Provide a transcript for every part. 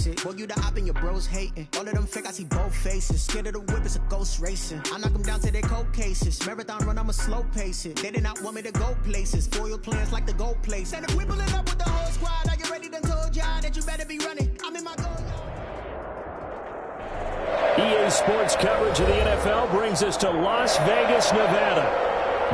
basic. Boy, you the op and your bros hating. All of them fake, I see both faces. Scared of the whip, it's a ghost racing. I knock them down to their cold cases. Marathon run, I'ma slow pace it. They did not want me to go places. Foil plans like the gold place. And if we pulling up with the whole squad, I get ready to told y'all that you better be running. I'm in my goal. EA Sports coverage of the NFL brings us to Las Vegas, Nevada.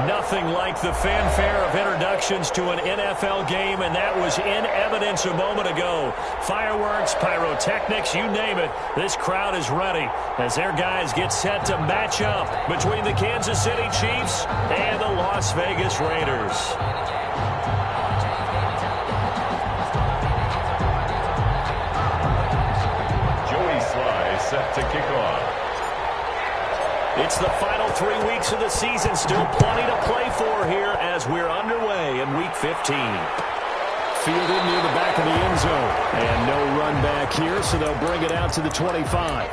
Nothing like the fanfare of introductions to an NFL game, and that was in evidence a moment ago. Fireworks, pyrotechnics, you name it. This crowd is ready as their guys get set to match up between the Kansas City Chiefs and the Las Vegas Raiders. Set to kick off. It's the final 3 weeks of the season. Still plenty to play for here as we're underway in Week 15. Fielded near the back of the end zone. And no run back here, so they'll bring it out to the 25.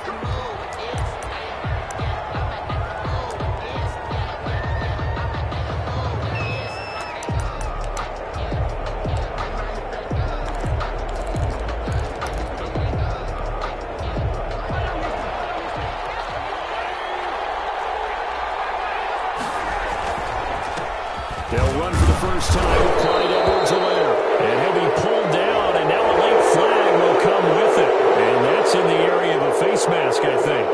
They'll run for the first time with Clyde Edwards-Helaire. And he'll be pulled down, and now a late flag will come with it. And that's in the area of a face mask, I think.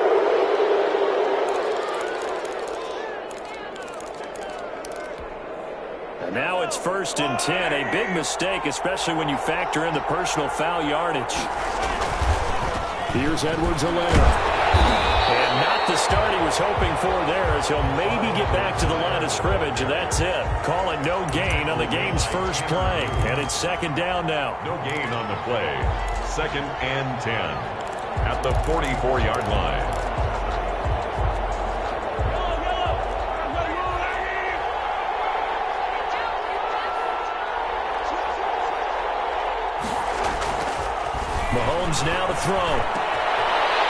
And now it's 1st and 10. A big mistake, especially when you factor in the personal foul yardage. Here's Edwards-Helaire. And not the start he was hoping for there, as he'll maybe get back to the line of scrimmage, and that's it. Call it no gain on the game's first play, and it's 2nd down now. No gain on the play. 2nd and 10 at the 44-yard line. Mahomes now to throw.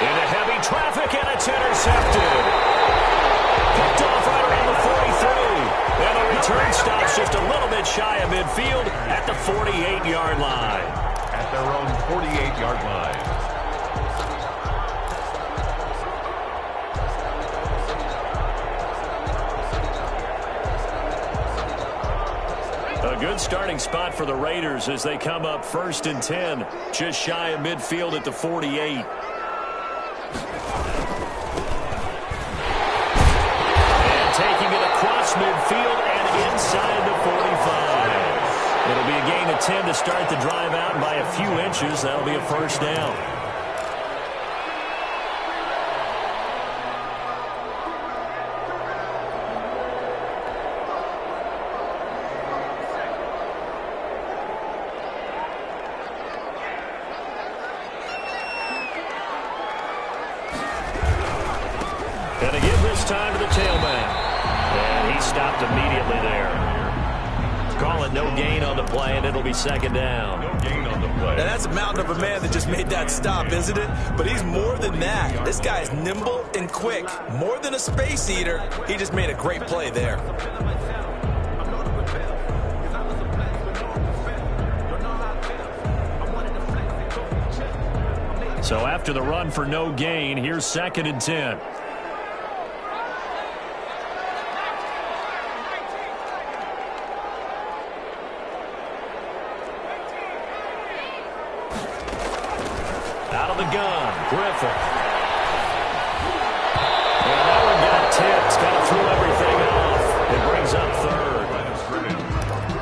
Into heavy traffic, and it's intercepted. Picked off right around the 43. And the return stops just a little bit shy of midfield at the 48-yard line. At their own 48-yard line. A good starting spot for the Raiders as they come up 1st and 10, just shy of midfield at the 48. Midfield and inside the 45. It'll be a gain of 10 to start the drive out, and by a few inches, that'll be a 1st down. And again this time to the tailback. And he stopped immediately there. Call it no gain on the play, and it'll be 2nd down. No gain on the play. Now that's a mountain of a man that just made that stop, isn't it? But he's more than that. This guy is nimble and quick. More than a space eater. He just made a great play there. So after the run for no gain, here's 2nd and 10. Out of the gun, Griffin. And that one got tipped. Kind of threw everything off. It brings up 3rd.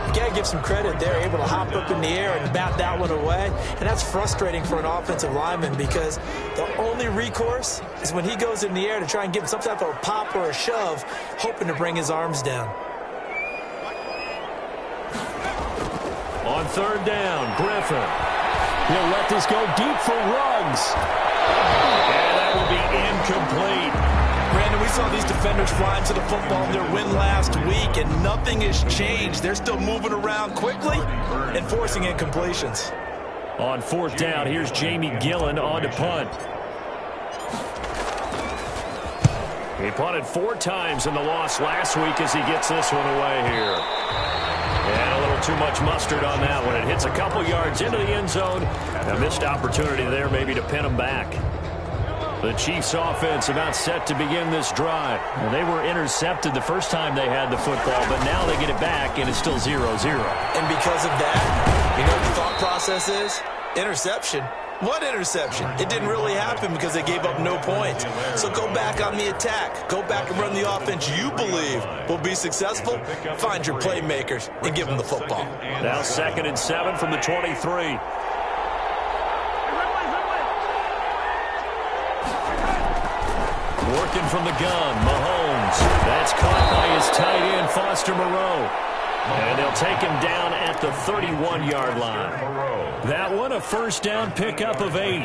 You got to give some credit there, able to hop up in the air and bat that one away. And that's frustrating for an offensive lineman because the only recourse is when he goes in the air to try and give some type of a pop or a shove, hoping to bring his arms down. On 3rd down, Griffin. He'll let this go deep for Ruggs. And that will be incomplete. Brandon, we saw these defenders flying to the football in their win last week, and nothing has changed. They're still moving around quickly and forcing incompletions. On 4th down, here's Jamie Gillen on to punt. He punted 4 times in the loss last week as he gets this one away here. And a little too much mustard on that one. It hits a couple yards into the end zone. A missed opportunity there maybe to pin them back. The Chiefs offense about set to begin this drive. Well, they were intercepted the first time they had the football, but now they get it back, and it's still 0-0. And because of that, you know what the thought process is? Interception. What interception? It didn't really happen because they gave up no points. So go back on the attack. Go back and run the offense you believe will be successful. Find your playmakers and give them the football. Now 2nd and 7 from the 23. Working from the gun, Mahomes. That's caught by his tight end, Foster Moreau. And they'll take him down at the 31-yard line. That one, a first down pickup of 8.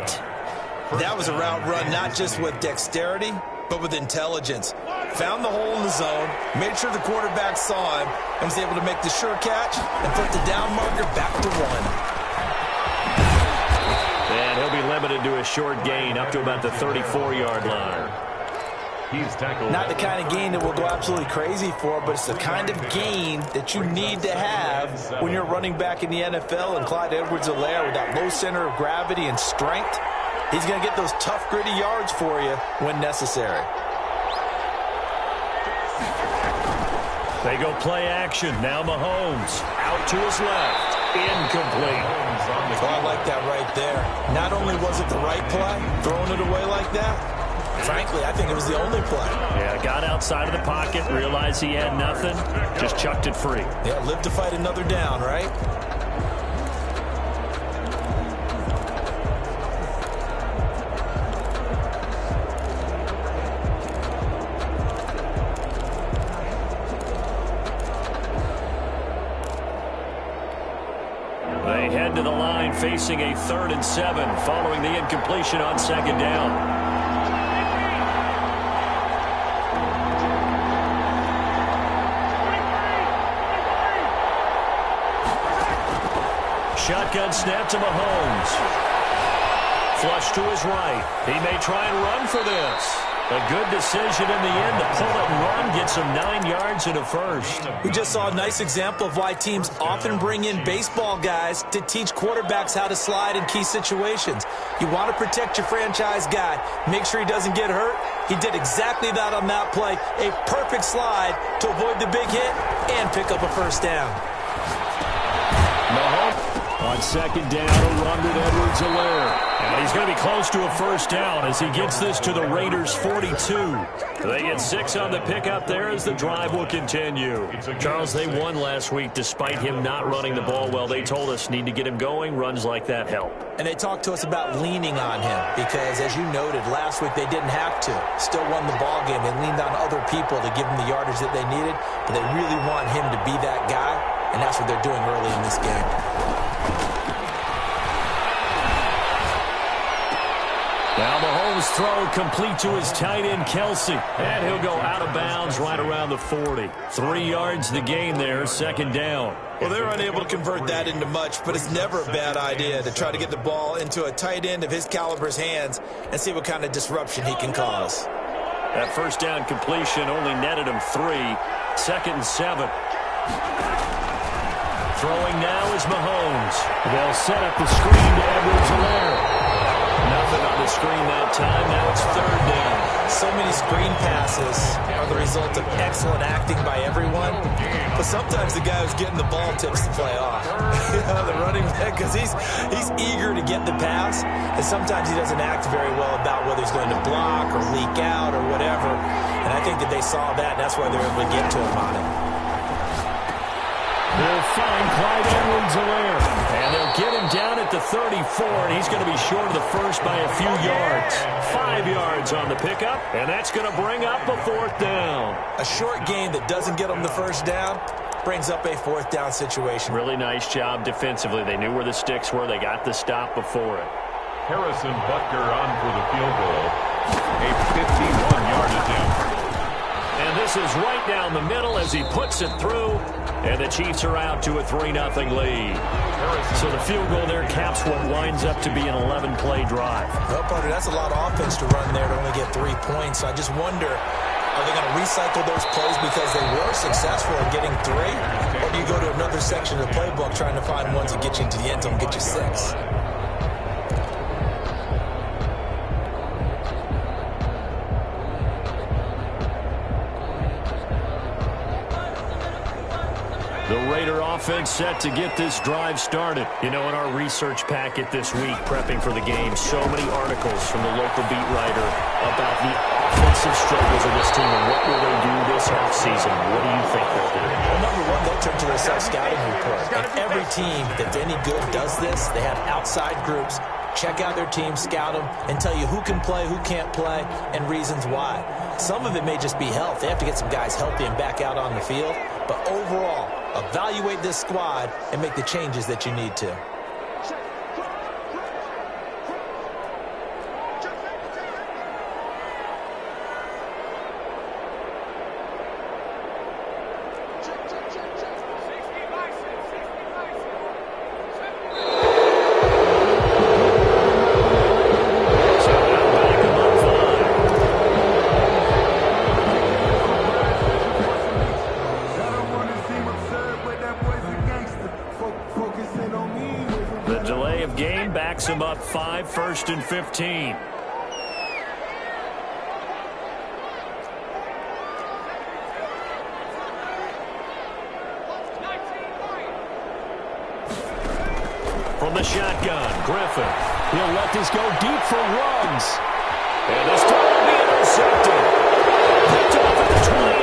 That was a route run not just with dexterity, but with intelligence. Found the hole in the zone, made sure the quarterback saw him, and was able to make the sure catch and put the down marker back to 1. And he'll be limited to a short gain up to about the 34-yard line. He's tackled. Not the kind of gain that we'll go absolutely crazy for, but it's the kind of gain that you need to have when you're running back in the NFL. And Clyde Edwards-Helaire with that low center of gravity and strength, he's going to get those tough, gritty yards for you when necessary. They go play action. Now Mahomes out to his left. Incomplete. Oh, I like that right there. Not only was it the right play, throwing it away like that, frankly, I think it was the only play. Yeah, got outside of the pocket, realized he had nothing, just chucked it free. Yeah, live to fight another down, right? They head to the line facing a 3rd and 7 following the incompletion on 2nd down. Shotgun snap to Mahomes. Flush to his right. He may try and run for this. A good decision in the end to pull it and run. Gets him 9 yards and a first. We just saw a nice example of why teams often bring in baseball guys to teach quarterbacks how to slide in key situations. You want to protect your franchise guy. Make sure he doesn't get hurt. He did exactly that on that play. A perfect slide to avoid the big hit and pick up a first down. Mahomes on 2nd down, a run with Edwards-Helaire. And he's going to be close to a first down as he gets this to the Raiders' 42. They get 6 on the pickup there as the drive will continue. Charles, they won last week despite him not running the ball well. They told us need to get him going. Runs like that help. And they talked to us about leaning on him because, as you noted, last week they didn't have to. Still won the ball game. They leaned on other people to give them the yardage that they needed, but they really want him to be that guy, and that's what they're doing early in this game. Now Mahomes' throw complete to his tight end, Kelsey. And he'll go out of bounds right around the 40. 3 yards the gain there, 2nd down. Well, they're unable to convert that into much, but it's never a bad idea to try to get the ball into a tight end of his caliber's hands and see what kind of disruption he can cause. That first down completion only netted him 3. 2nd and 7. Throwing now is Mahomes. They'll set up the screen to Edwards-Helaire. Nothing on the screen that time. Now it's 3rd down. So many screen passes are the result of excellent acting by everyone. But sometimes the guy who's getting the ball tips the play off. The running back, because he's eager to get the pass. And sometimes he doesn't act very well about whether he's going to block or leak out or whatever. And I think that they saw that, and that's why they're able to get to him on it. They'll find Clyde Edwards-Helaire. And they'll get him down at the 34, and he's going to be short of the first by a few yards. 5 yards on the pickup, and that's going to bring up a 4th down. A short gain that doesn't get them the first down brings up a 4th down situation. Really nice job defensively. They knew where the sticks were. They got the stop before it. Harrison Butker on for the field goal. A 51-yard attempt. And this is right down the middle as he puts it through. And the Chiefs are out to a 3-0 lead. So the field goal there caps what winds up to be an 11-play drive. Well, partner, that's a lot of offense to run there to only get 3 points. So I just wonder Are they going to recycle those plays because they were successful in getting 3? Or do you go to another section of the playbook trying to find ones that get you into the end zone and get you 6? The Raider offense set to get this drive started. You know, in our research packet this week, prepping for the game, so many articles from the local beat writer about the offensive struggles of this team and what will they do this offseason. What do you think they'll do? Well, number one, they'll turn to their self-scouting report. And every team that's any good does this. They have outside groups. Check out their team, scout them, and tell you who can play, who can't play, and reasons why. Some of it may just be health. They have to get some guys healthy and back out on the field. But overall, evaluate this squad and make the changes that you need to. Him up 5, 1st and 15. From the shotgun, Griffin. He'll let this go deep for Ruggs. And this time will be intercepted. Picked off at the 28.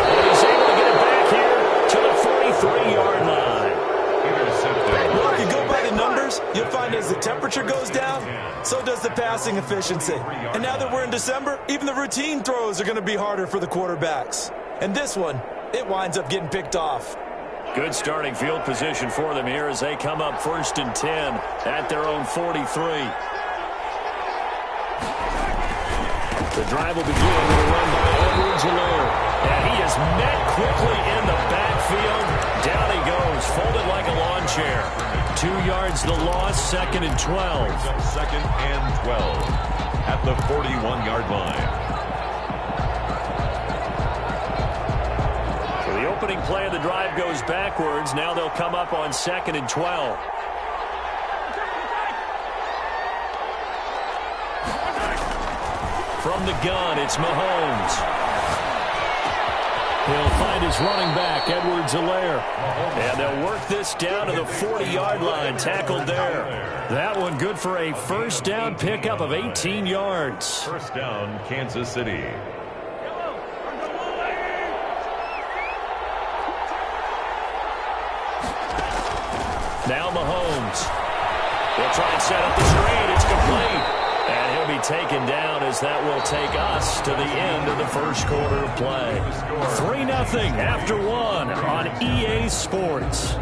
And he's able to get it back here to the 43-yard line. Well, if you go by the numbers, you'll find as the temperature goes down, so does the passing efficiency. And now that we're in December, even the routine throws are going to be harder for the quarterbacks. And this one, it winds up getting picked off. Good starting field position for them here as they come up 1st and 10 at their own 43. The drive will begin with a run by Edwards-Helaire. And he is met quickly in the backfield. Down he goes, folded like a lawn chair. 2 yards the loss, 2nd and 12. 2nd and 12 at the 41-yard line. So the opening play of the drive goes backwards. Now they'll come up on 2nd and 12. From the gun, it's Mahomes. He'll find his running back, Edwards-Helaire. And they'll work this down to the 40-yard line, tackled there. That one good for a first down pickup of 18 yards. First down, Kansas City. Now Mahomes. He'll try and set up the screen. It's complete. And he'll be taken down as that will take us to the end of the first quarter of play. 3-0 after 1 on EA Sports.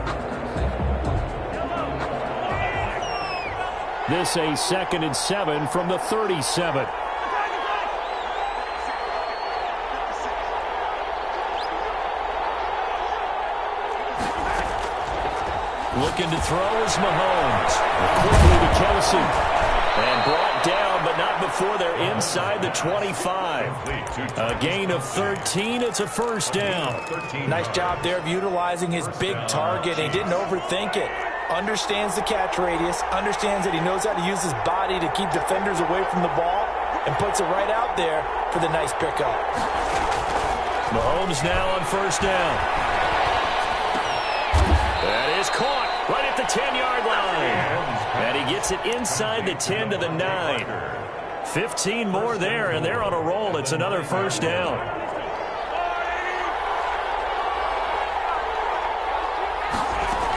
This a 2nd and 7 from the 37. Looking to throw is Mahomes. Quickly to Kelsey. And brought down, but not before they're inside the 25. A gain of 13. It's a first down. Nice job there of utilizing his big target. He didn't overthink it. Understands the catch radius. Understands that he knows how to use his body to keep defenders away from the ball. And puts it right out there for the nice pickup. Mahomes now on first down. That is caught right at the 10-yard line. And he gets it inside the 10 to the 9. 15 more there, and they're on a roll. It's another first down.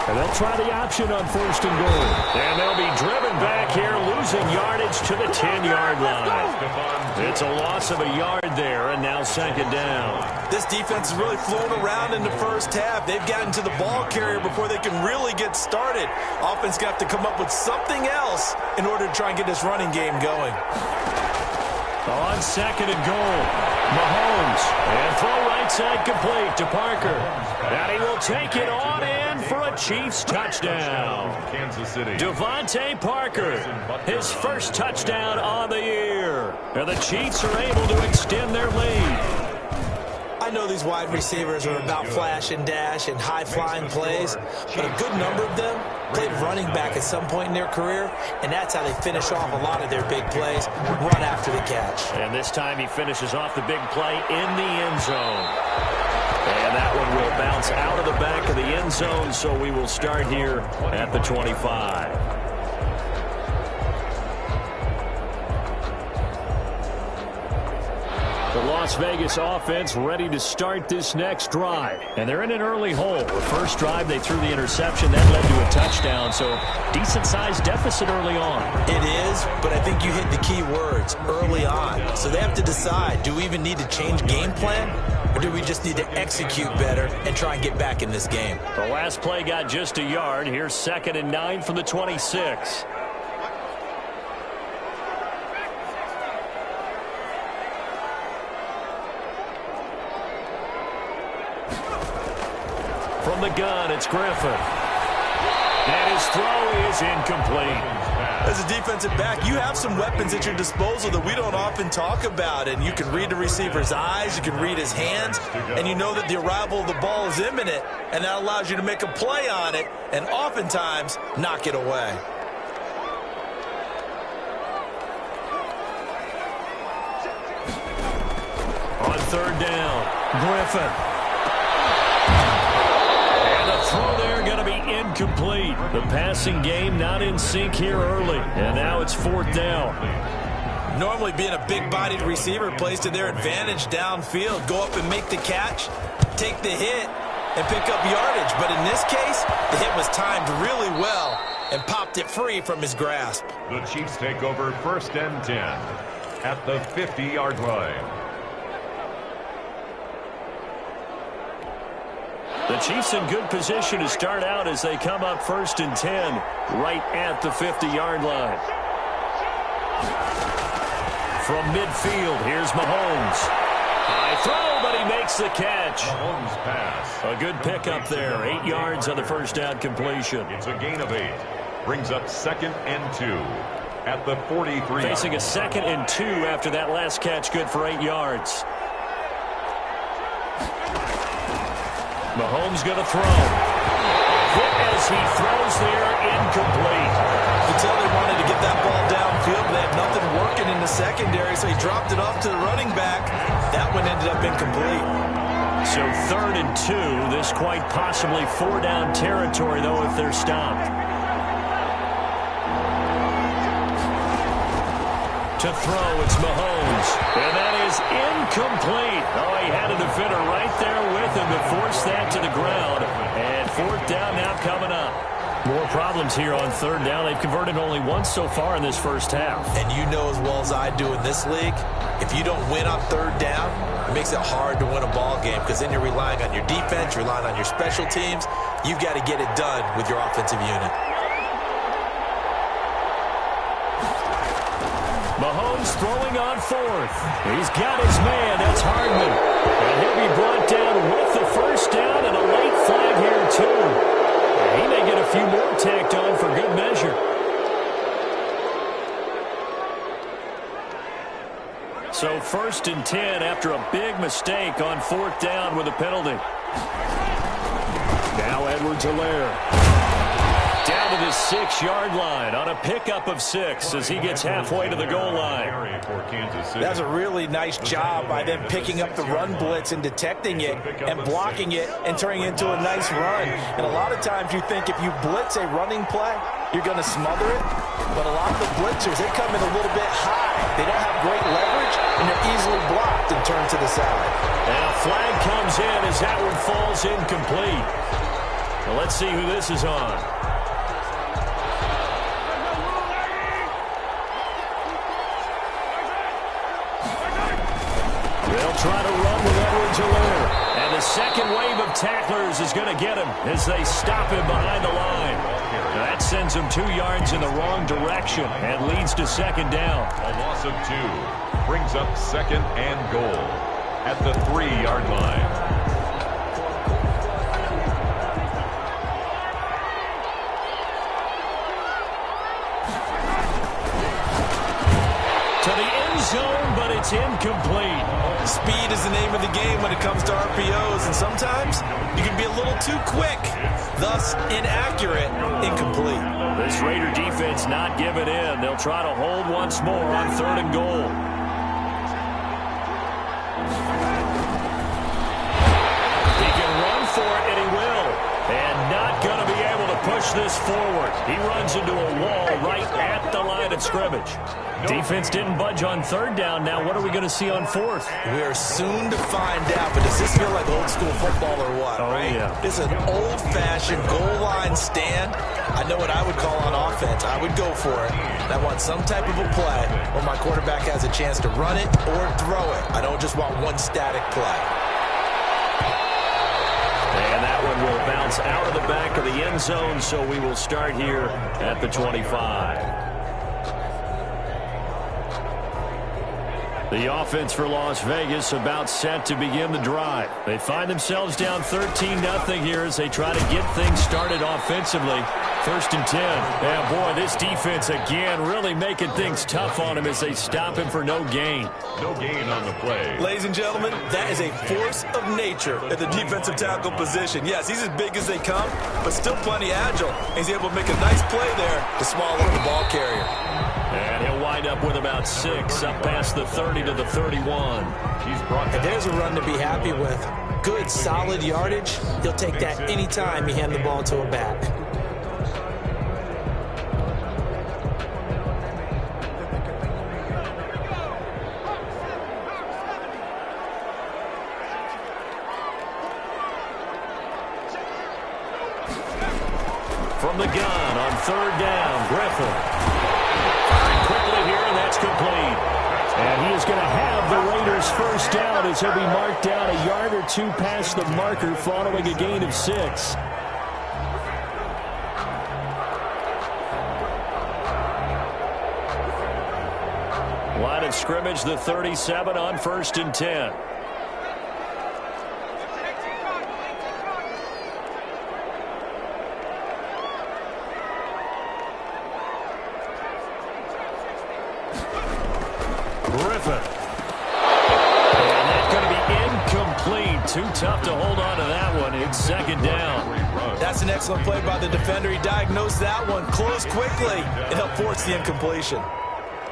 And they'll try the option on 1st and goal. And they'll be driven back here, losing yardage to the 10-yard line. It's a loss of a yard there, and now 2nd down. This defense has really flown around in the first half. They've gotten to the ball carrier before they can really get started. Offense got to come up with something else in order to try and get this running game going. On 2nd and goal, Mahomes. And throw right side complete to Parker. And he will take it on in for a Chiefs touchdown. Kansas City. Devontae Parker, his first touchdown on the year. And the Chiefs are able to extend their lead. I know these wide receivers are about flash and dash and high-flying plays, but a good number of them played running back at some point in their career, and that's how they finish off a lot of their big plays, run after the catch. And this time he finishes off the big play in the end zone. And that one will bounce out of the back of the end zone, so we will start here at the 25. The Las Vegas offense ready to start this next drive. And they're in an early hole. The first drive, they threw the interception. That led to a touchdown, so decent-sized deficit early on. It is, but I think you hit the key words, early on. So they have to decide, do we even need to change game plan, or do we just need to execute better and try and get back in this game? The last play got just a yard. Here's 2nd and 9 from the 26. From the gun, it's Griffin. And his throw is incomplete. As a defensive back, you have some weapons at your disposal that we don't often talk about. And you can read the receiver's eyes, you can read his hands, and you know that the arrival of the ball is imminent, and that allows you to make a play on it and oftentimes knock it away. On 3rd down, Griffin. Throw there going to be incomplete. The passing game not in sync here early. And now it's 4th down. Normally being a big-bodied receiver plays to their advantage downfield. Go up and make the catch, take the hit, and pick up yardage. But in this case, the hit was timed really well and popped it free from his grasp. The Chiefs take over 1st and 10 at the 50-yard line. The Chiefs in good position to start out as they come up 1st and 10 right at the 50-yard line. From midfield, here's Mahomes. High throw, but he makes the catch. Mahomes pass. A good pickup there. 8 yards on the first down completion. It's a gain of 8. Brings up 2nd and 2 at the 43. Facing a 2nd and 2 after that last catch, good for 8 yards. Mahomes going to throw. Hit as he throws there, incomplete. You can tell they wanted to get that ball downfield. They had nothing working in the secondary, so he dropped it off to the running back. That one ended up incomplete. So 3rd and 2. This quite possibly 4-down territory, though, if they're stopped. To throw, it's Mahomes. And that is incomplete. Oh, he had a defender right there with him to force that to the ground. And 4th down now coming up. More problems here on 3rd down. They've converted only once so far in this first half. And you know as well as I do in this league, if you don't win on 3rd down, it makes it hard to win a ball game because then you're relying on your defense, you're relying on your special teams. You've got to get it done with your offensive unit. Mahomes throwing on 4th. He's got his man. That's Hardman. And he'll be brought down with the first down and a late flag here, too. And he may get a few more tacked on for good measure. So 1st and 10 after a big mistake on 4th down with a penalty. Now Edwards-Helaire. Down to the 6-yard line on a pickup of 6 as he gets halfway to the goal line. That's a really nice job by them picking up the run blitz and detecting it and blocking it and turning it into a nice run. And a lot of times you think if you blitz a running play, you're going to smother it. But a lot of the blitzers, they come in a little bit high. They don't have great leverage, and they're easily blocked and turned to the side. And a flag comes in as that one falls incomplete. Well, let's see who this is on. They'll try to run with Edwards-Helaire. And the second wave of tacklers is going to get him as they stop him behind the line. That sends him 2 yards in the wrong direction and leads to 2nd down. A loss of 2 brings up 2nd and goal at the 3-yard line. To the end zone, but it's incomplete. Speed is the name of the game when it comes to RPOs, and sometimes you can be a little too quick, thus inaccurate, incomplete. This Raider defense not giving in. They'll try to hold once more on 3rd and goal. He can run for it, and he will. And not going to be able to push this forward. He runs into a wall right at the line of scrimmage. Defense didn't budge on 3rd down. Now what are we going to see on 4th? We're soon to find out, but does this feel like old school football or what, right? Yeah. This is an old-fashioned goal line stand. I know what I would call on offense. I would go for it. And I want some type of a play where my quarterback has a chance to run it or throw it. I don't just want one static play. And that one will bounce out of the back of the end zone, so we will start here at the 25. The offense for Las Vegas about set to begin the drive. They find themselves down 13-0 here as they try to get things started offensively. 1st and 10. Yeah, boy, this defense again really making things tough on him as they stop him for no gain. No gain on the play. Ladies and gentlemen, that is a force of nature at the defensive tackle position. Yes, he's as big as they come, but still plenty agile. He's able to make a nice play there to swallow the ball carrier. And he'll wind up with about 6, up past the 30 to the 31. And there's a run to be happy with. Good, solid yardage. He'll take that anytime you hand the ball to a back. From the gun on 3rd down, Griffin. Quickly here, and that's complete. And he is going to have the Raiders' 1st down as he'll be marked down a yard or 2 past the marker following a gain of 6. Line of scrimmage, the 37 on 1st and 10. Griffin. And that's going to be incomplete. Too tough to hold on to that one. It's 2nd down. That's an excellent play by the defender. He diagnosed that one, closed quickly, and helped force the incompletion.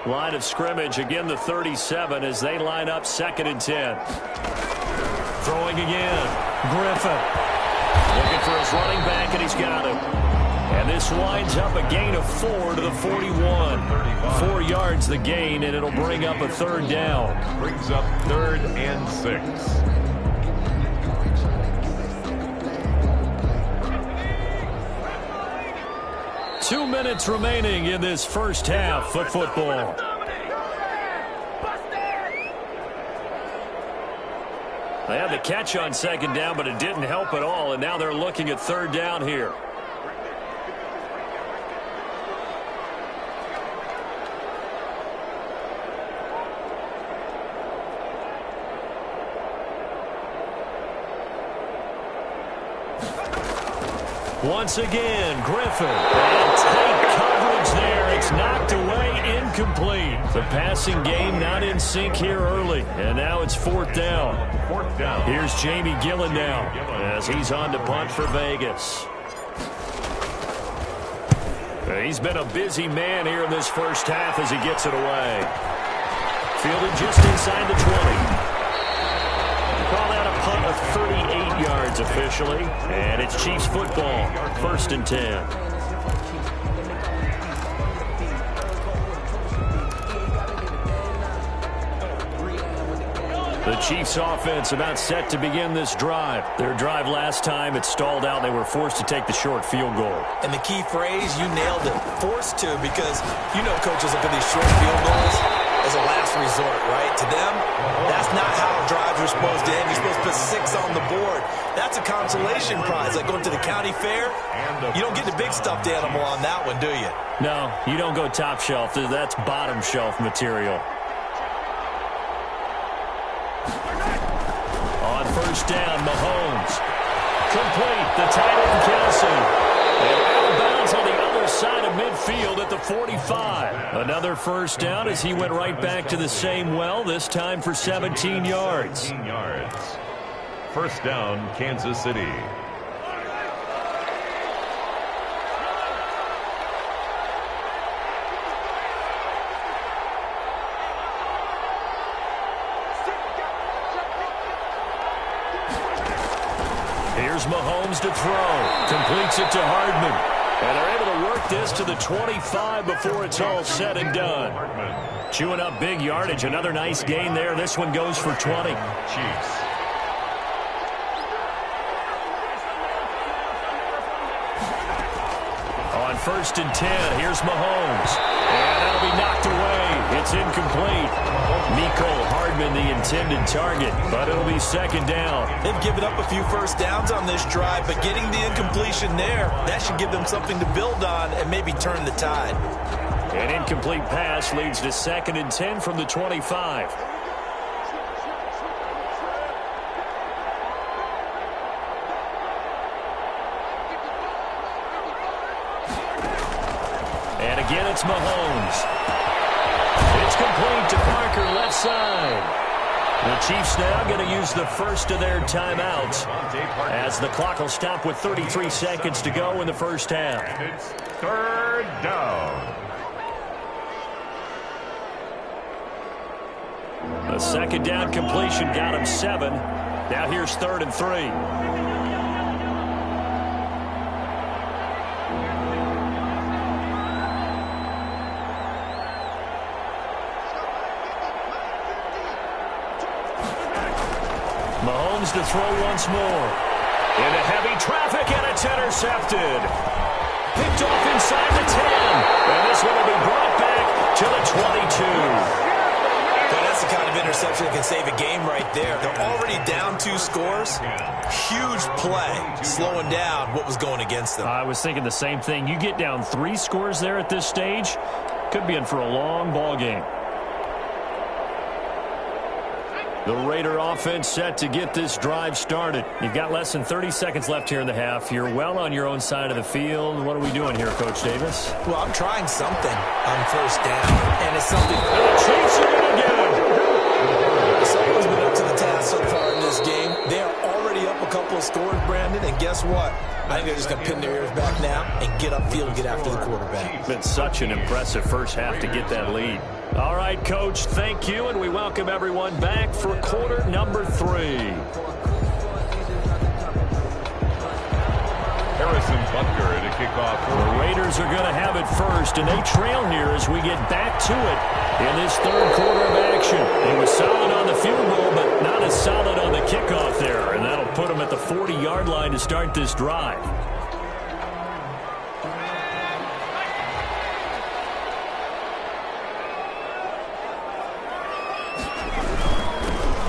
Line of scrimmage, again the 37 as they line up 2nd and 10. Throwing again. Griffin. Looking for his running back, and he's got him. And this winds up a gain of 4 to the 41. 4 yards the gain, and it'll bring up a 3rd down. Brings up 3rd and 6. Two minutes remaining in this first half of football. They had the catch on 2nd down, but it didn't help at all, and now they're looking at 3rd down here. Once again, Griffin. And tight coverage there. It's knocked away, incomplete. The passing game not in sync here early. And now it's 4th down. 4th down. Here's Jamie Gillen now as he's on to punt for Vegas. He's been a busy man here in this first half as he gets it away. Fielded just inside the 20. Call that a punt of 38 yards officially. And it's Chiefs football, 1st and 10. The Chiefs offense about set to begin this drive. Their drive last time, it stalled out. They were forced to take the short field goal. And the key phrase, you nailed it. Forced to, because you know coaches look at these short field goals as a last resort, right? To them, that's not how drives are supposed to end. You're supposed to put 6 on the board. That's a consolation prize, like going to the county fair. You don't get the big stuffed animal on that one, do you? No, you don't go top shelf. That's bottom shelf material. On 1st down, Mahomes. Complete. The tight end, Kelsey. And out of bounds on the other side of midfield at the 45. Another first down as he went right back to the same well, this time for 17 yards. 17 yards. First down, Kansas City. Here's Mahomes to throw. Completes it to Hardman. And they're able to work this to the 25 before it's all said and done. Chewing up big yardage. Another nice gain there. This one goes for 20. Chiefs. On 1st and 10, here's Mahomes. And that'll be knocked away. It's incomplete. Mecole Hardman, the intended target, but it'll be second down. They've given up a few first downs on this drive, but getting the incompletion there, that should give them something to build on and maybe turn the tide. An incomplete pass leads to 2nd and 10 from the 25. And again, it's Mahomes. It's complete to Parker, left side. The Chiefs now going to use the first of their timeouts as the clock will stop with 33 seconds to go in the first half. And it's 3rd down. A second down completion got him 7. Now here's 3rd and 3. Mahomes to throw once more. Into heavy traffic, and it's intercepted. Picked off inside the 10. And this one will be brought back to the 22. That's the kind of interception that can save a game right there. They're already down 2 scores. Huge play, slowing down what was going against them. I was thinking the same thing. You get down 3 scores there at this stage, could be in for a long ball game. The Raider offense set to get this drive started. You've got less than 30 seconds left here in the half. You're well on your own side of the field. What are we doing here, Coach Davis? Well, I'm trying something on first down, and it's something. And the Chiefs are going to get it. Someone's been up to the task so far in this game. They are already up a couple of scores, Brandon, and guess what? I think they're just going to pin their ears back now and get upfield and get after the quarterback. It's been such an impressive first half to get that lead. All right, Coach, thank you, and we welcome everyone back for quarter number 3. Harrison Butker to kick off. The Raiders are going to have it first, and they trail here as we get back to it in this 3rd quarter of action. He was solid on the field goal, but not as solid on the kickoff there, and that'll put him at the 40-yard line to start this drive.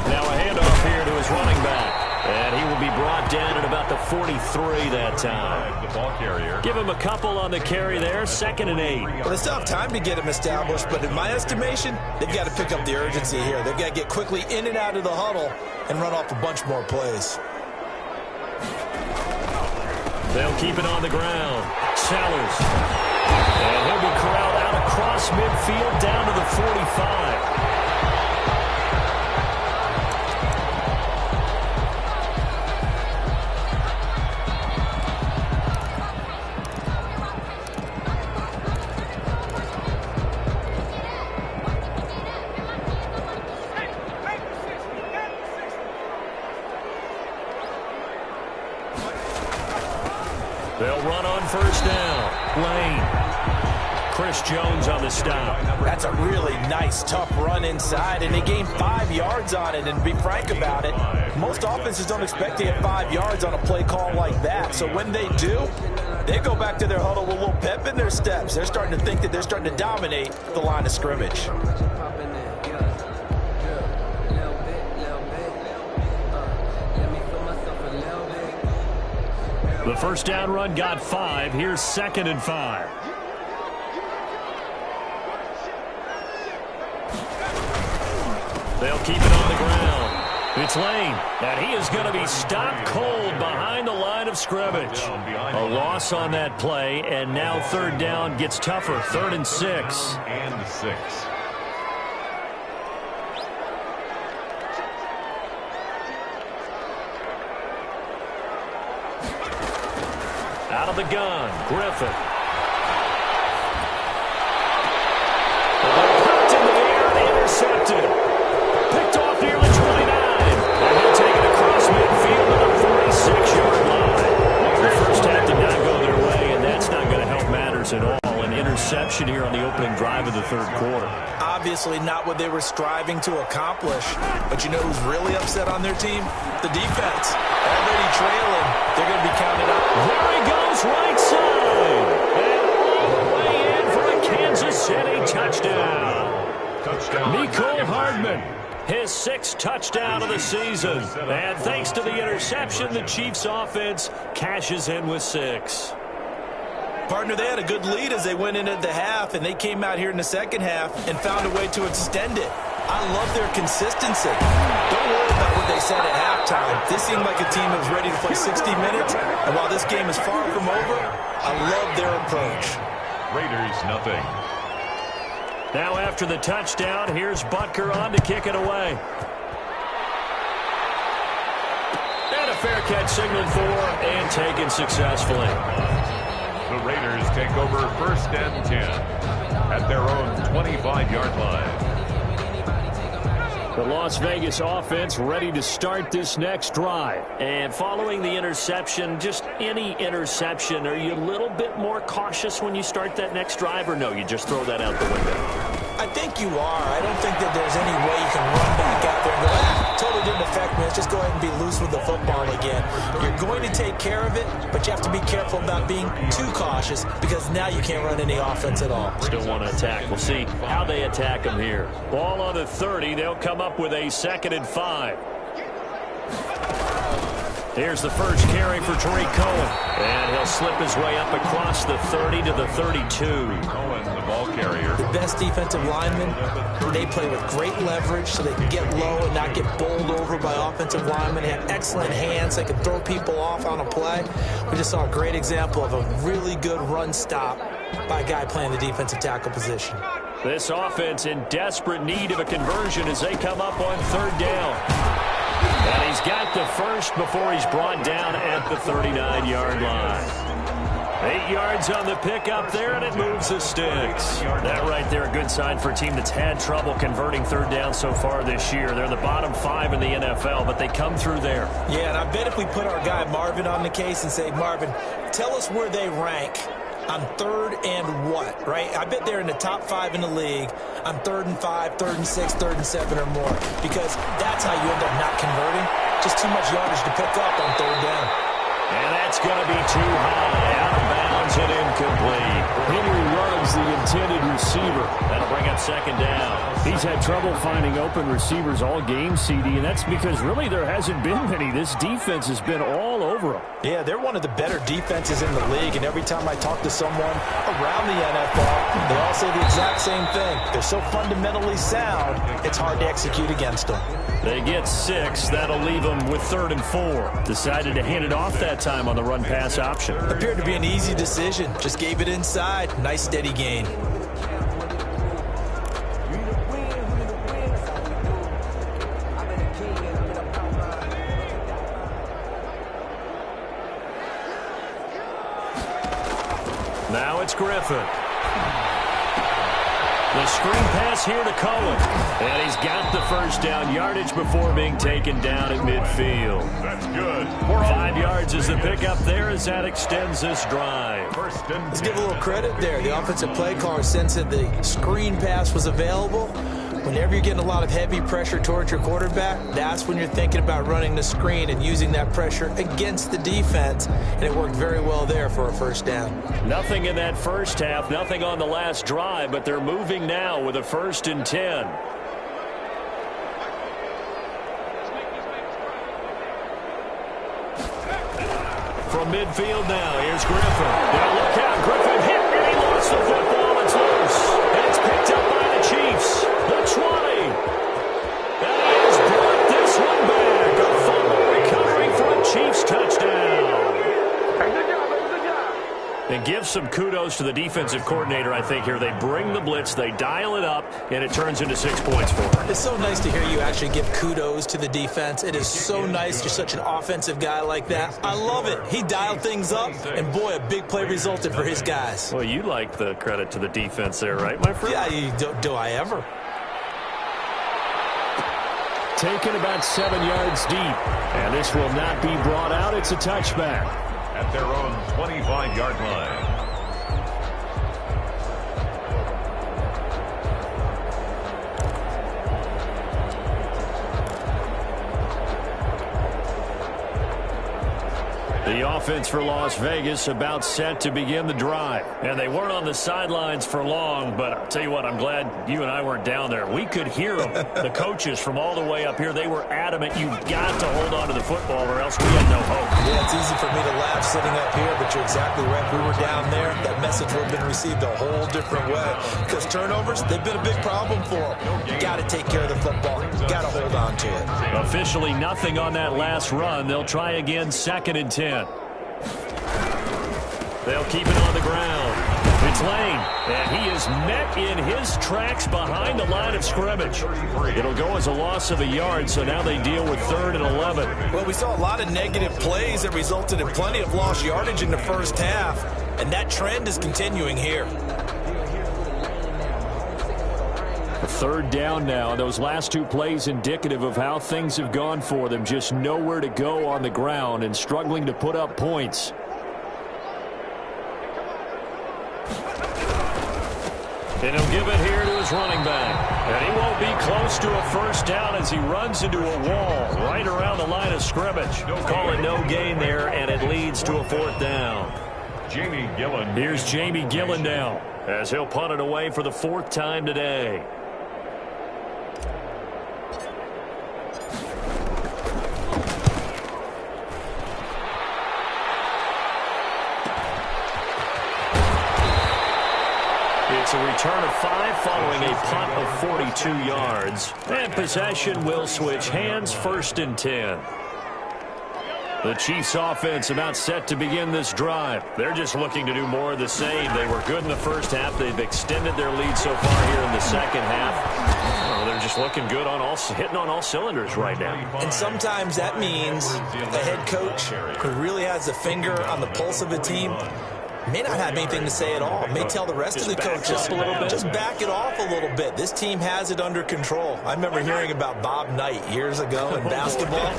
Now a handoff here to his running back. And he will be brought down at about the 43 that time. The ball carrier. Give him a couple on the carry there, 2nd and 8. Well, they still have time to get him established, but in my estimation, they've got to pick up the urgency here. They've got to get quickly in and out of the huddle and run off a bunch more plays. They'll keep it on the ground. Sellers. And he'll be corralled out across midfield down to the 45. They'll run on first down. Lane. Chris Jones on the stop. That's a really nice, tough run inside, and they gained 5 yards on it. And to be frank about it, most offenses don't expect to get 5 yards on a play call like that. So when they do, they go back to their huddle with a little pep in their steps. They're starting to think that they're starting to dominate the line of scrimmage. The first down run got 5. Here's 2nd and 5. They'll keep it on the ground. It's Lane, and he is going to be stopped cold behind the line of scrimmage. A loss on that play, and now third down gets tougher. 3rd and 6. And 6. Out of the gun, Griffin. Popped in the air, intercepted. Picked off near the 29. And he'll take it across midfield to the 46-yard line. The first half did not go their way, and that's not going to help matters at all. An interception here on the opening drive of the third quarter. Obviously not what they were striving to accomplish. But you know who's really upset on their team? The defense. Already trailing. They're going to be counted out. There he goes, right side. And all the way in for a Kansas City touchdown. Mecole Hardman, his 6th touchdown of the season. And thanks to the interception, the Chiefs offense cashes in with 6. Partner, they had a good lead as they went in at the half, and they came out here in the second half and found a way to extend it. I love their consistency. Don't worry about what they said at halftime. This seemed like a team that was ready to play 60 minutes, and while this game is far from over, I love their approach. Raiders, nothing. Now after the touchdown, here's Butker on to kick it away. And a fair catch signaled for and taken successfully. The Raiders take over 1st and 10 at their own 25-yard line. The Las Vegas offense ready to start this next drive. And following the interception, just any interception, are you a little bit more cautious when you start that next drive, or no, you just throw that out the window? I think you are. I don't think that there's any way you can run back out there and go, totally didn't affect me. Let's just go ahead and be loose with the football again. You're going to take care of it, but you have to be careful about being too cautious because now you can't run any offense at all. Still want to attack. We'll see how they attack them here. Ball on the 30. They'll come up with a 2nd and 5. Here's the first carry for Tariq Cohen. And he'll slip his way up across the 30 to the 32. Cohen, the ball carrier. The best defensive linemen, they play with great leverage so they can get low and not get bowled over by offensive linemen. They have excellent hands. They can throw people off on a play. We just saw a great example of a really good run stop by a guy playing the defensive tackle position. This offense in desperate need of a conversion as they come up on 3rd down. And he's got the first before he's brought down at the 39-yard line. 8 yards on the pickup there, and it moves the sticks. That right there, a good sign for a team that's had trouble converting 3rd down so far this year. They're the bottom 5 in the NFL, but they come through there. Yeah, and I bet if we put our guy Marvin on the case and say, Marvin, tell us where they rank on 3rd and what, right? I bet they're in the top 5 in the league on 3rd and 5, 3rd and 6, 3rd and 7 or more, because that's how you end up not converting. Just too much yardage to pick up on 3rd down. And that's going to be too high, out of bounds and incomplete. Henry Ruggs, the intended receiver. That'll bring up 2nd down. He's had trouble finding open receivers all game, CD, and that's because really there hasn't been many. This defense has been all over them. Yeah, they're one of the better defenses in the league, and every time I talk to someone around the NFL, they all say the exact same thing. They're so fundamentally sound, it's hard to execute against them. They get 6. That'll leave them with 3rd and 4. Decided to hand it off that time on the run-pass option. Appeared to be an easy decision. Just gave it inside. Nice steady gain. Now it's Griffin. The screen pass here to Cohen. And he's got the first down, yardage before being taken down at midfield. That's good. 5 yards is the pickup there as that extends this drive. Let's give a little credit there. The offensive play caller sensed that the screen pass was available. Whenever you're getting a lot of heavy pressure towards your quarterback, that's when you're thinking about running the screen and using that pressure against the defense. And it worked very well there for a first down. Nothing in that first half, nothing on the last drive, but they're moving now with a 1st and 10. From midfield now, here's Griffin. Now look out, Griffin hit, and he lost the football. It's loose, and it's picked up by the Chiefs. The 20. And he has brought this one back. give some kudos to the defensive coordinator, I think, here. They bring the blitz, they dial it up, and it turns into 6 points for them. It's so nice to hear you actually give kudos to the defense. It is so nice. You're such an offensive guy like that. I love it. He dialed things up, and boy, a big play resulted for his guys. Well, you like the credit to the defense there, right, my friend? Yeah, do I ever? Taken about 7 yards deep. And this will not be brought out. It's a touchback. At their own 25-yard line. The offense for Las Vegas about set to begin the drive. And they weren't on the sidelines for long, but I'll tell you what, I'm glad you and I weren't down there. We could hear them, the coaches from all the way up here. They were adamant, you've got to hold on to the football or else we had no hope. Yeah, it's easy for me to laugh sitting up here, but you're exactly right. If we were down there, that message would have been received a whole different way. Because turnovers, they've been a big problem for them. You got to take care of the football. You got to hold on to it. Officially nothing on that last run. They'll try again, 2nd and 10. They'll keep it on the ground. It's Lane, and he is met in his tracks behind the line of scrimmage. It'll go as a loss of a yard, so now they deal with 3rd and 11. Well, we saw a lot of negative plays that resulted in plenty of lost yardage in the first half, and that trend is continuing here. 3rd down now. Those last 2 plays indicative of how things have gone for them. Just nowhere to go on the ground and struggling to put up points. And he'll give it here to his running back. And he won't be close to a first down as he runs into a wall right around the line of scrimmage. Call it no gain there, and it leads to a 4th down. Jamie Gillen. Here's Jamie Gillen now as he'll punt it away for the 4th time today. It's a return of 5 following a punt of 42 yards. And possession will switch hands, 1st and 10. The Chiefs offense about set to begin this drive. They're just looking to do more of the same. They were good in the first half. They've extended their lead so far here in the second half. Well, they're just looking good on hitting on all cylinders right now. And sometimes that means the head coach who really has a finger on the pulse of a team may not have anything to say at all. May tell the rest of the coaches, just back it off a little bit. This team has it under control. I remember hearing about Bob Knight years ago in basketball,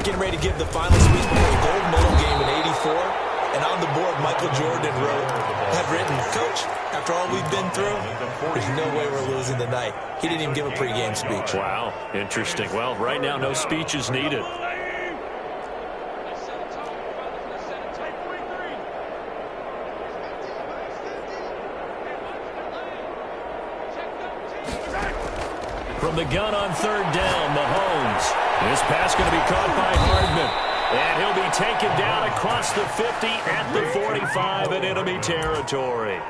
getting ready to give the final speech before the gold medal game in '84. And on the board, Michael Jordan had written, "Coach, after all we've been through, there's no way we're losing tonight." He didn't even give a pregame speech. Wow, interesting. Well, right now, no speech is needed. From the gun on 3rd down, Mahomes. This pass going to be caught by Hardman. And he'll be taken down across the 50 at the 45 in enemy territory.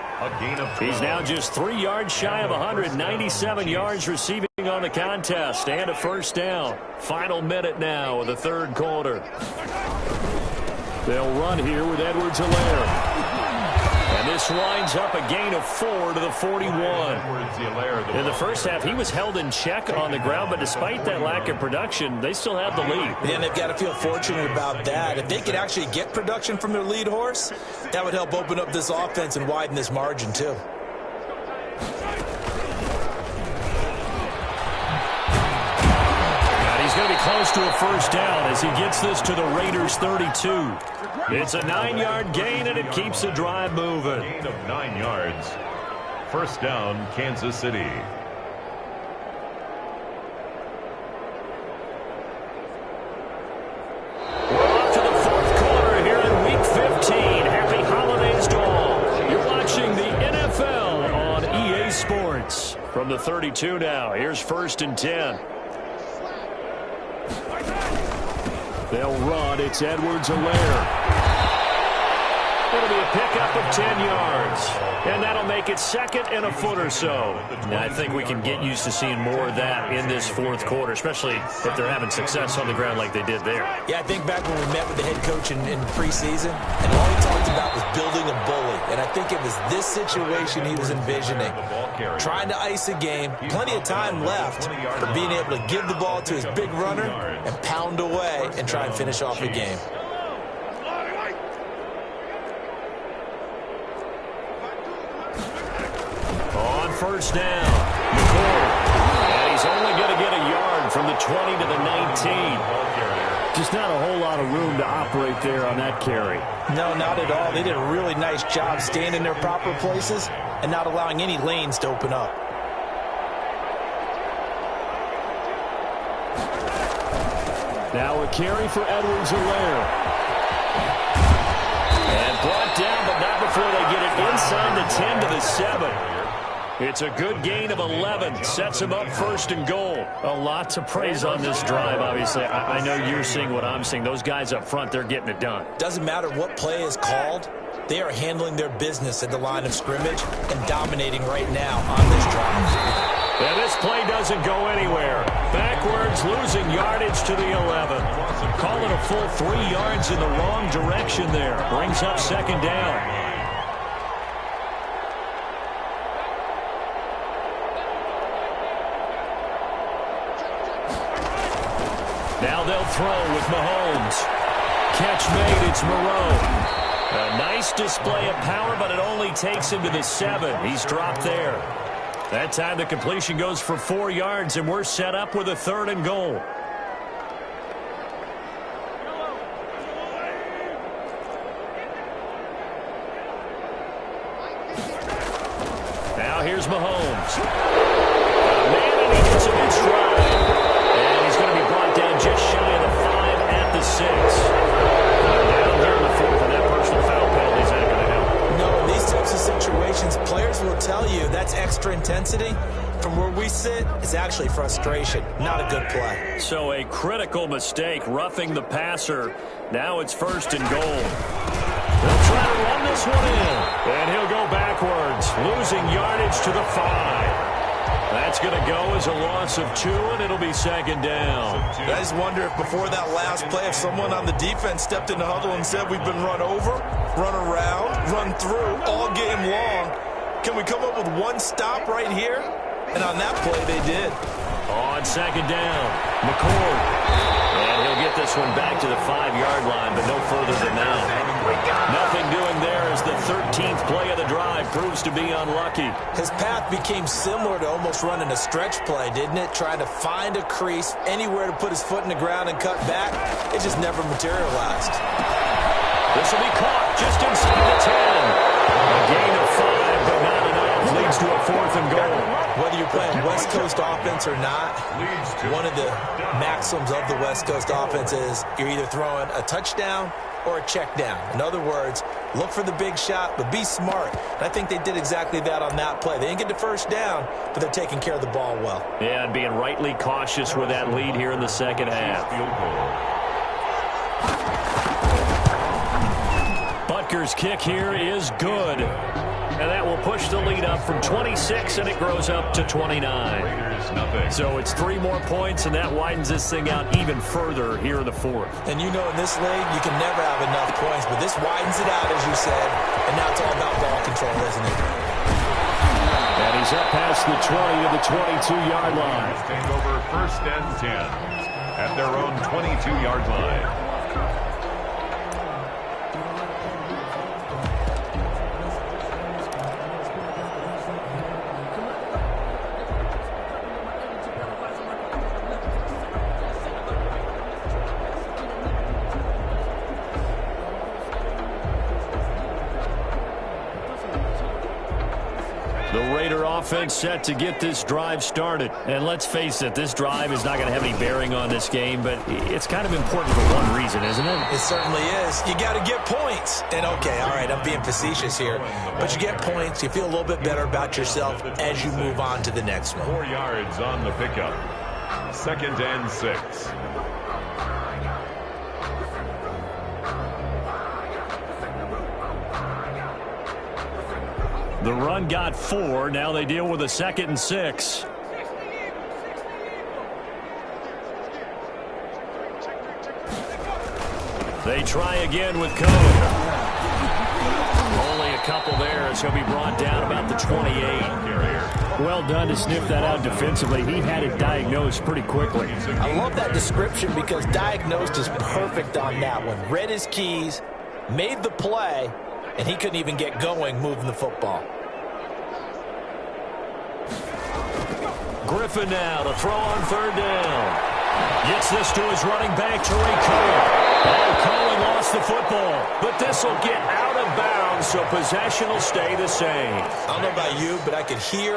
He's now just 3 yards shy of 197 yards receiving on the contest. And a 1st down. Final minute now of the 3rd quarter. They'll run here with Edwards-Helaire. And this winds up a gain of 4 to the 41. In the first half, he was held in check on the ground, but despite that lack of production, they still have the lead. And they've got to feel fortunate about that. If they could actually get production from their lead horse, that would help open up this offense and widen this margin, too. And he's going to be close to a 1st down as he gets this to the Raiders' 32. It's a 9-yard gain, and it keeps the drive moving. Gain of 9 yards. 1st down, Kansas City. We're off to the 4th quarter here in Week 15. Happy holidays to all. You're watching the NFL on EA Sports. From the 32 now, here's 1st and 10. They'll run. It's Edwards-Helaire. It'll be a pickup of 10 yards. And that'll make it second and a foot or so. Now, I think we can get used to seeing more of that in this fourth quarter, especially if they're having success on the ground like they did there. Yeah, I think back when we met with the head coach in preseason, and all he talked about was building a bully. And I think it was this situation he was envisioning. Trying to ice a game, plenty of time left for being able to give the ball to his big runner and pound away and try and finish off the game. On first down, McCord. And he's only going to get a yard from the 20 to the 19. Just not a whole lot of room to operate there on that carry. No, not at all. They did a really nice job staying in their proper places and not allowing any lanes to open up. Now a carry for Edwards-Helaire. And brought down, but not before they get it inside the 10 to the 7. It's a good gain of 11. Sets him up first and goal. A lot to praise on this drive, obviously. I know you're seeing what I'm seeing. Those guys up front, they're getting it done. Doesn't matter what play is called. They are handling their business at the line of scrimmage and dominating right now on this drive. And this play doesn't go anywhere. Backwards, losing yardage to the 11. Call it a full 3 yards in the wrong direction there. Brings up second down. Now they'll throw with Mahomes. Catch made, it's Moreau. A nice display of power, but it only takes him to the 7. He's dropped there. That time the completion goes for 4 yards, and we're set up with a 3rd and goal. Now here's Mahomes. Man, and he gets him in stride. And he's going to be brought down just shy of the 5 at the 6. Down here in the 4th, and that personal foul penalty is not going to help. No, in these types of situations, players will tell you that's extra intensity. From where we sit, it's actually frustration. Not a good play. So a critical mistake, roughing the passer. Now it's 1st and goal. They'll try to run this one in. And he'll go backwards, losing yardage to the 5. That's going to go as a loss of 2, and it'll be 2nd down. I just wonder if before that last play, if someone on the defense stepped in the huddle and said, we've been run over, run around, run through all game long. Can we come up with one stop right here? And on that play, they did. On 2nd down, McCord. And he'll get this one back to the 5-yard line, but no further than that. Nothing doing there as the 13th play of the drive proves to be unlucky. His path became similar to almost running a stretch play, didn't it? Trying to find a crease, anywhere to put his foot in the ground and cut back. It just never materialized. This will be caught just inside the 10. A gain of 5, but not enough. Leads to a 4th and goal. Whether you're playing West Coast offense or not, one of the maxims of the West Coast offense is you're either throwing a touchdown or a check down. In other words, look for the big shot, but be smart. And I think they did exactly that on that play. They didn't get the first down, but they're taking care of the ball well. Yeah, and being rightly cautious with that lead here in the second half. Butker's kick here is good. And that will push the lead up from 26, and it grows up to 29. So it's 3 more points, and that widens this thing out even further here in the 4th. And you know in this league, you can never have enough points, but this widens it out, as you said, and now it's all about ball control, isn't it? And he's up past the 20 to the 22-yard line. Take over 1st and 10 at their own 22-yard line. Offense set to get this drive started. And let's face it, this drive is not going to have any bearing on this game, but it's kind of important for one reason, isn't it? It certainly is. You got to get points. And okay, all right, I'm being facetious here, but you get points, you feel a little bit better about yourself as you move on to the next one. 4 yards on the pickup. 2nd and 6. The run got 4. Now they deal with a 2nd and 6. They try again with Cone. Only a couple there as he'll be brought down about the 28. Well done to sniff that out defensively. He had it diagnosed pretty quickly. I love that description because diagnosed is perfect on that one. Read his keys, made the play, and he couldn't even get going moving the football. Griffin now to throw on 3rd down. Gets this to his running back, Tariq Cohen. Cohen lost the football, but this will get out of bounds, so possession will stay the same. I don't know about you, but I could hear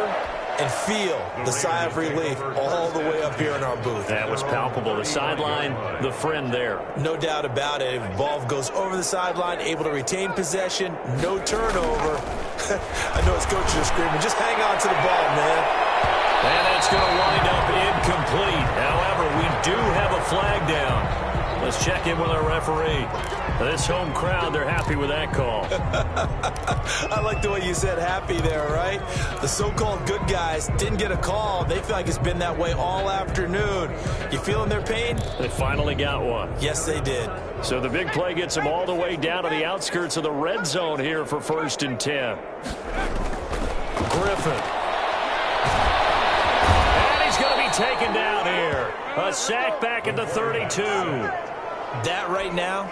and feel the sigh of relief all the way up here in our booth. That was palpable. The sideline, the friend there. No doubt about it. If the ball goes over the sideline, able to retain possession, no turnover. I know his coaches are screaming, just hang on to the ball, man. And that's going to wind up incomplete. However, we do have a flag down. Let's check in with our referee. This home crowd, they're happy with that call. I like the way you said happy there, right? The so-called good guys didn't get a call. They feel like it's been that way all afternoon. You feeling their pain? They finally got one. Yes, they did. So the big play gets them all the way down to the outskirts of the red zone here for 1st and 10. Griffin. And he's going to be taken down here. A sack back at the 32. That right now,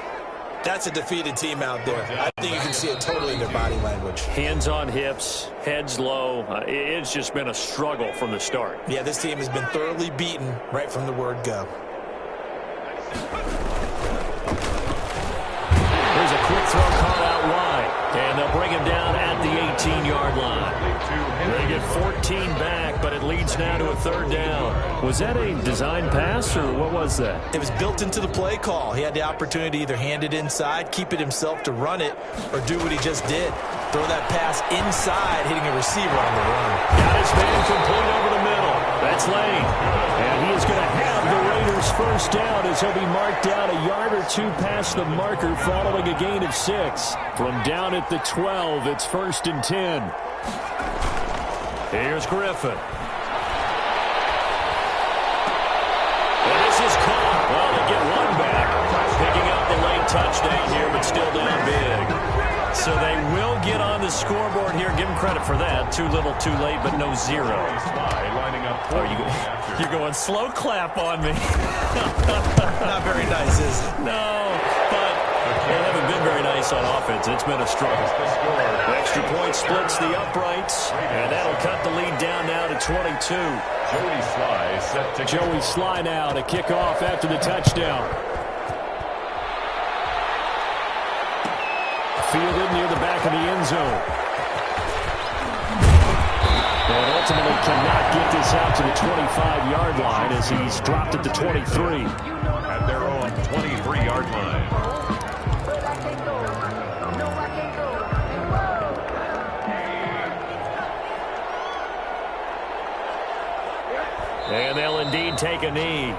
that's a defeated team out there. I think you can see it totally in their body language. Hands on hips, heads low. It's just been a struggle from the start. Yeah, this team has been thoroughly beaten right from the word go. Here's a quick throw caught out wide. And they'll bring him down at the 18-yard line. They get 14 back, but it leads now to a 3rd down. Was that a design pass, or what was that? It was built into the play call. He had the opportunity to either hand it inside, keep it himself to run it, or do what he just did. Throw that pass inside, hitting a receiver on the run. Got his man complete over the middle. That's Lane. And he is going to have the Raiders' 1st down as he'll be marked down a yard or 2 past the marker following a gain of 6. From down at the 12, it's 1st and 10. Here's Griffin. And this is caught. Well, they get one back. Picking up the late touchdown here, but still down big. So they will get on the scoreboard here. Give them credit for that. Too little, too late, but no 0. Oh, you're going slow clap on me. Not very nice, is it? No, but they haven't been very nice on offense. It's been a struggle. Extra point splits the uprights, and that'll cut the lead down now to 22. Joey Sly now to kick off after the touchdown. Fielded near the back of the end zone. And ultimately cannot get this out to the 25-yard line as he's dropped at the 23. At their own 23-yard line. And they'll indeed take a knee.